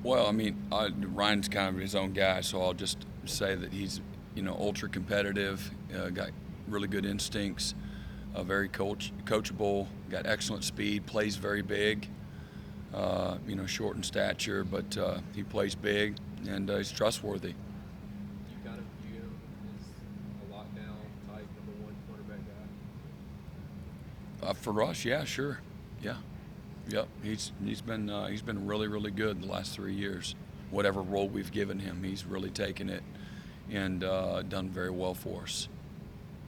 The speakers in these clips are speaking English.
Well, I mean, Ryan's kind of his own guy, so I'll just say that he's, ultra competitive, got really good instincts, very coachable, got excellent speed, plays very big, short in stature, but he plays big, and he's trustworthy. You kind of view him as a lockdown type number one quarterback guy. For us, yeah, sure, yeah, yep. He's been really really good the last 3 years. Whatever role we've given him, he's really taken it and done very well for us.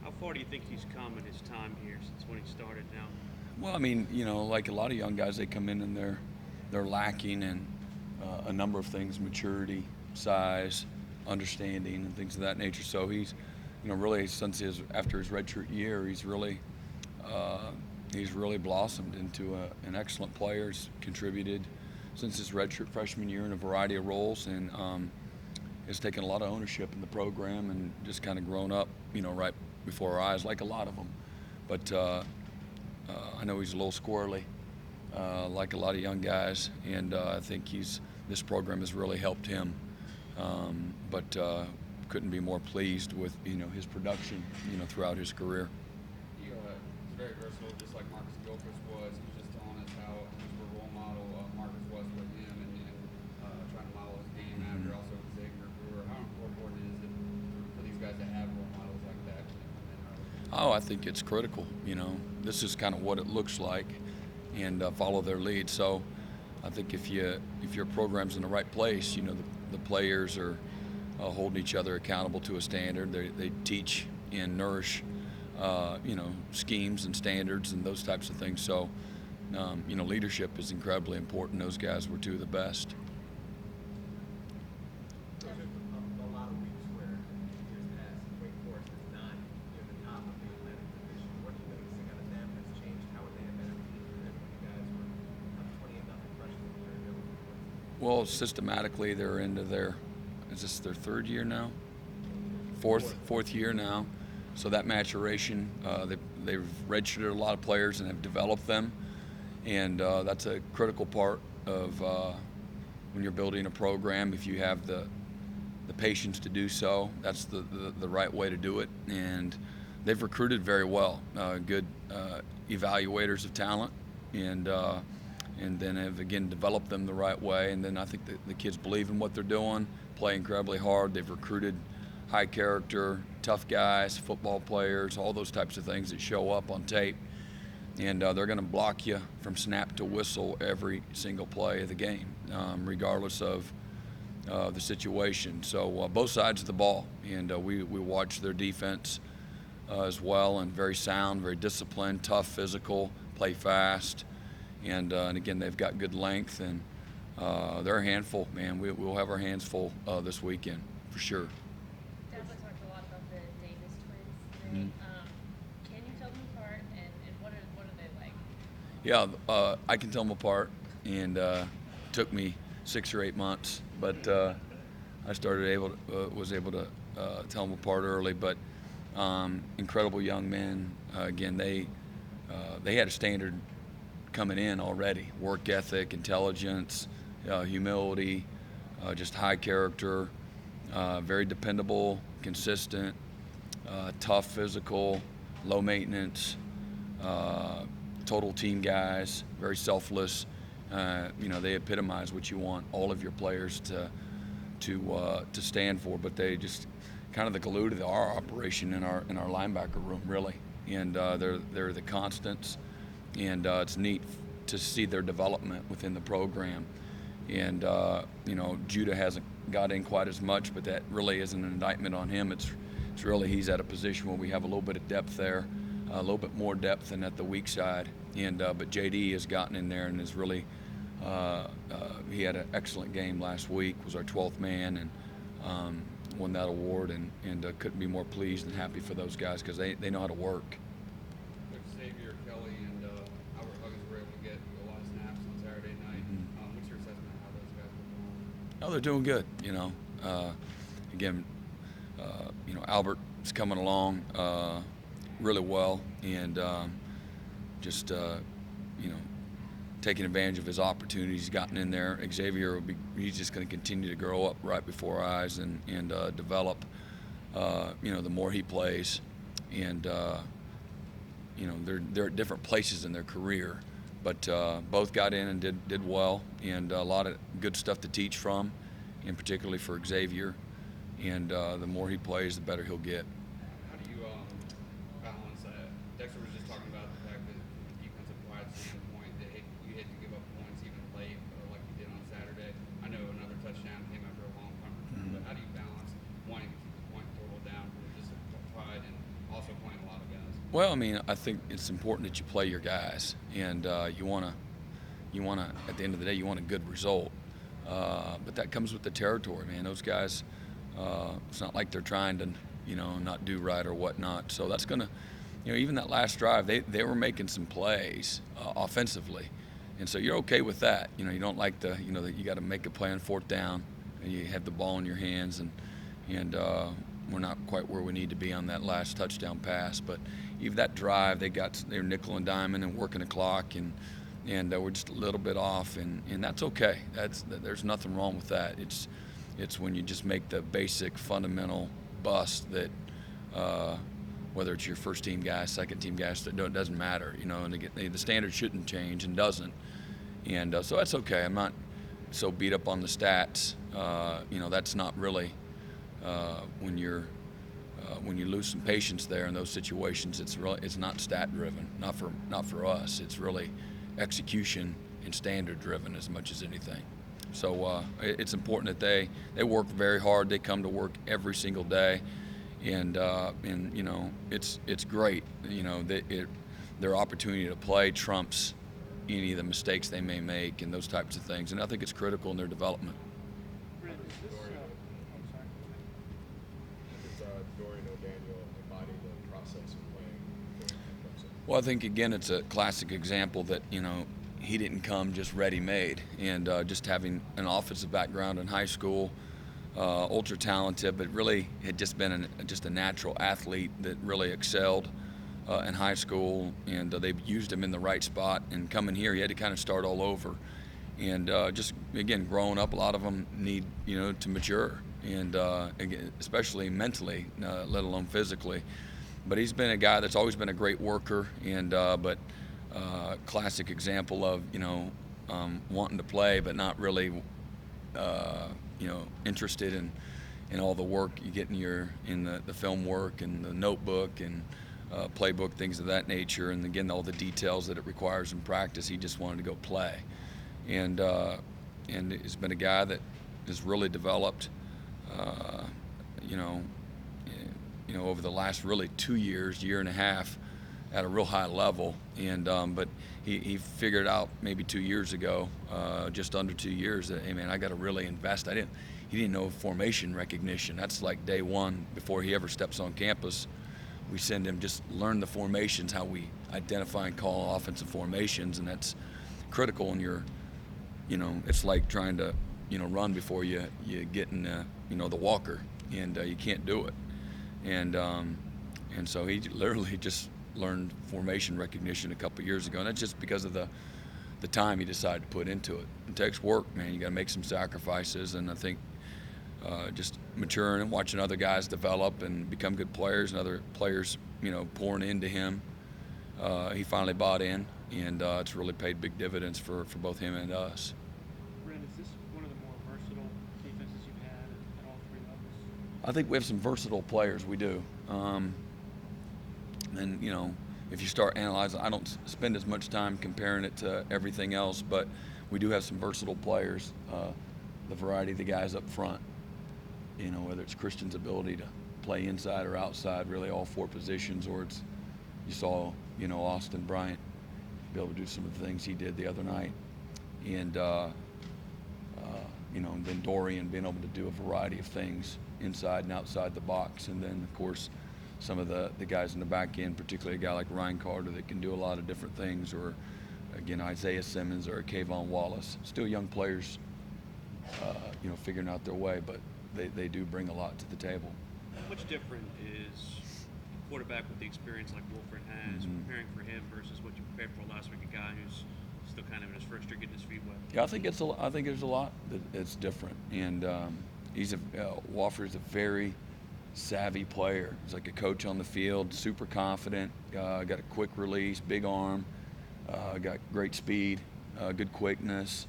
How far do you think he's come in his time here since when he started now? Well, I mean, like a lot of young guys, they come in and they're lacking in a number of things: maturity, size, understanding, and things of that nature. So he's, really since after his redshirt year, uh, he's really blossomed into an excellent player. He's contributed since his redshirt freshman year in a variety of roles, and has taken a lot of ownership in the program and just kind of grown up, right before our eyes, like a lot of them. But I know he's a little squirrely, like a lot of young guys, and I think this program has really helped him. But couldn't be more pleased with his production throughout his career. He's very versatile, just like Marcus Gilchrist was. He was just telling us how much of a role model Marcus was with him, and trying to model his game after. Also, Xavier Brewer. How important is it for these guys to have role models like that when they come in early? Oh, I think it's critical. This is kind of what it looks like, and follow their lead. So, I think if your program's in the right place, the players are holding each other accountable to a standard. They teach and nourish, schemes and standards and those types of things. So, leadership is incredibly important. Those guys were two of the best. There's a lot of weeks where years past, Wake Forest is not near the top of the Atlantic Division. What do you notice out of them has changed? How are they a better team than when you guys were up 20-0 freshman year ago? Well, systematically, they're into is this their third year now? Fourth year now. So that maturation, they've redshirted a lot of players and have developed them, and that's a critical part of when you're building a program. If you have the patience to do so, that's the right way to do it. And they've recruited very well, good evaluators of talent, and then have again developed them the right way. And then I think the kids believe in what they're doing, play incredibly hard. They've recruited high character, tough guys, football players, all those types of things that show up on tape. And they're going to block you from snap to whistle every single play of the game, regardless of the situation. So both sides of the ball. And we watch their defense as well, and very sound, very disciplined, tough, physical, play fast. And again, they've got good length, and they're a handful, man. We'll have our hands full this weekend, for sure. Definitely talked a lot about the Davis twins today. Mhm. Can you tell them apart, and what are they like? Yeah, I can tell them apart, and took me 6 or 8 months, but I was able to tell them apart early. But incredible young men. Again, they had a standard coming in already: work ethic, intelligence, humility, just high character, very dependable, consistent, tough, physical, low maintenance, total team guys, very selfless. They epitomize what you want all of your players to stand for. But they just kind of the glue to our operation in our linebacker room, really. And they're the constants, and it's neat to see their development within the program. And Judah hasn't got in quite as much, but that really isn't an indictment on him. It's really he's at a position where we have a little bit of depth there, a little bit more depth than at the weak side. And but JD has gotten in there and is really he had an excellent game last week. Was our 12th man and won that award, and couldn't be more pleased and happy for those guys because they know how to work. Coach Xavier, Kelly, and Albert Huggins were able to get a lot of snaps on Saturday night. What's your assessment of how those guys were doing? Oh, they're doing good. Again, Albert's coming along really well, and just taking advantage of his opportunities he's gotten in there. Xavier he's just going to continue to grow up right before our eyes and develop. The more he plays, and they're at different places in their career, but both got in and did well, and a lot of good stuff to teach from, and particularly for Xavier. And the more he plays, the better he'll get. How do you balance that? Dexter was just talking about the fact that from a defensive wide standpoint, that you hate to give up points even late, like you did on Saturday. I know another touchdown came after a long punt return, but how do you balance wanting to keep the point total down from just pride and also playing a lot of guys? Well, I mean, I think it's important that you play your guys, and you wanna at the end of the day, you want a good result. But that comes with the territory, man. Those guys, it's not like they're trying to, not do right or whatnot. So that's gonna, even that last drive, they were making some plays offensively, and so you're okay with that. You don't like that you got to make a play on fourth down, and you have the ball in your hands, and we're not quite where we need to be on that last touchdown pass. But even that drive, they're nickel and diamond and working the clock, and we're just a little bit off, and that's okay. There's nothing wrong with that. It's when you just make the basic fundamental bust that whether it's your first team guy, second team guy, it doesn't matter, and the standard shouldn't change and doesn't, and so that's okay. I'm not so beat up on the stats. That's not really when you lose some patience there in those situations. It's not stat driven, not for us. It's really execution and standard driven as much as anything. So it's important that they work very hard. They come to work every single day, and it's great. Their opportunity to play trumps any of the mistakes they may make and those types of things. And I think it's critical in their development. Brent, is this, I'm sorry. Dorian O'Daniel embody the process of playing for Clemson? Well, I think again it's a classic example that he didn't come just ready-made, and just having an offensive background in high school, ultra talented, but really had just been just a natural athlete that really excelled in high school, and they've used him in the right spot. And coming here, he had to kind of start all over, and just again growing up, a lot of them need to mature, and again, especially mentally, let alone physically. But he's been a guy that's always been a great worker, and classic example of wanting to play but not really interested in all the work you get in the film work and the notebook and playbook, things of that nature, and again all the details that it requires in practice. He just wanted to go play, and he's been a guy that has really developed over the last really 2 years, year and a half, at a real high level. And but he figured out maybe 2 years ago, just under 2 years, that, hey man, I got to really invest. He didn't know formation recognition. That's like day one before he ever steps on campus. We send him just learn the formations, how we identify and call offensive formations, and that's critical. And it's like trying to run before you get in the walker, and you can't do it. And so he literally just learned formation recognition a couple years ago, and that's just because of the time he decided to put into it. It takes work, man. You got to make some sacrifices, and I think just maturing and watching other guys develop and become good players, and other players pouring into him, he finally bought in, and it's really paid big dividends for both him and us. Brent, is this one of the more versatile defenses you've had at all three levels? I think we have some versatile players. We do. And if you start analyzing, I don't spend as much time comparing it to everything else, but we do have some versatile players. The variety of the guys up front, whether it's Christian's ability to play inside or outside, really all four positions, or it's you saw Austin Bryant be able to do some of the things he did the other night, and and then Dorian being able to do a variety of things inside and outside the box, and then of course some of the guys in the back end, particularly a guy like Ryan Carter that can do a lot of different things, or again Isaiah Simmons or Kayvon Wallace, still young players, figuring out their way, but they do bring a lot to the table. Which different is a quarterback with the experience like Wolford has, preparing for him versus what you prepared for last week, a guy who's still kind of in his first year getting his feet wet. Yeah, I think I think there's a lot that's different, and Wofford's a very savvy player. He's like a coach on the field, super confident, got a quick release, big arm, got great speed, good quickness,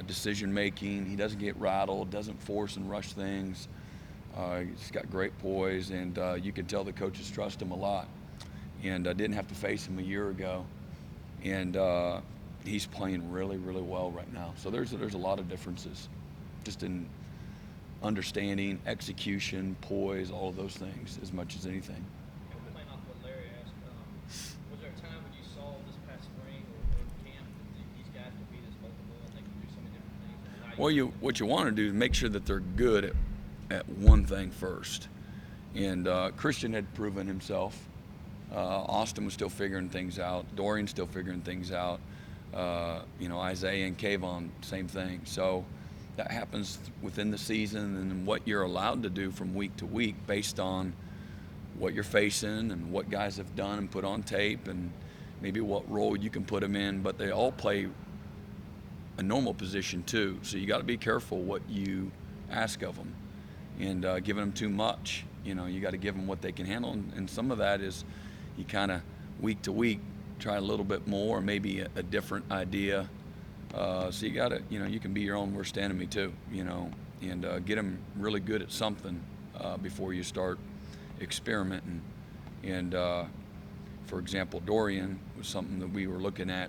decision making. He doesn't get rattled, doesn't force and rush things. He's got great poise, and you can tell the coaches trust him a lot. And I didn't have to face him a year ago, and he's playing really, really well right now. So there's a lot of differences, just in understanding, execution, poise, all of those things, as much as anything. Playing off what Larry asked, was there a time when you saw this past spring or camp that these guys could be this multiple and they could do so many different things? Well, what you want to do is make sure that they're good at one thing first. And Christian had proven himself. Austin was still figuring things out. Dorian's still figuring things out. Isaiah and Kayvon, same thing. So that happens within the season, and what you're allowed to do from week to week based on what you're facing and what guys have done and put on tape, and maybe what role you can put them in. But they all play a normal position too, so you got to be careful what you ask of them, and giving them too much. You got to give them what they can handle, and some of that is you kind of week to week try a little bit more, maybe a different idea. So you got to, you can be your own worst enemy too, and get them really good at something before you start experimenting. And for example, Dorian was something that we were looking at